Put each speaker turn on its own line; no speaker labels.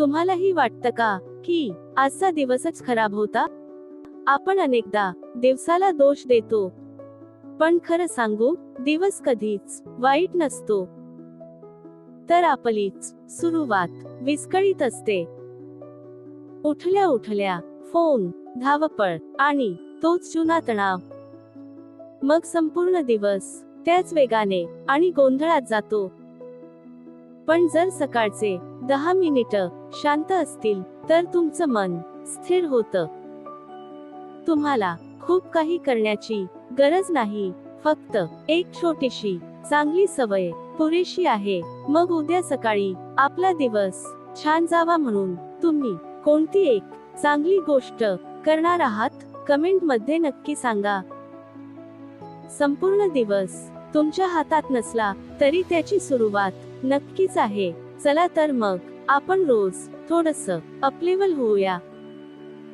तुम्हालाही वाटतं का की आजचा दिवसच खराब होता? आपण अनेकदा दिवसाला दोष देतो, पण खरं सांगू, दिवस कधीच वाईट नसतो, तर आपलीच सुरुवात विस्कळीत असते. उठल्या उठल्या फोन, धावपळ आणि तोच जुना तणाव, मग संपूर्ण दिवस त्याच वेगाने आणि गोंधळात जातो. पण जर सकाळचे 10 मिनिटं शांत असतील तर तुमचं मन स्थिर होतं. तुम्हाला खूप काही करण्याची गरज नाही, फक्त एक छोटीशी चांगली सवय पुरेशी आहे. मग उद्या सकाळी आपला दिवस छान जावा म्हणून तुम्ही कोणती एक चांगली गोष्ट करणार आहात? कमेंट मध्ये नक्की सांगा. संपूर्ण दिवस तुमच्या हातात नसला तरी त्याची सुरुवात नक्कीच आहे. चला तर मग आपण रोज थोडंसं अपलेवल होऊया.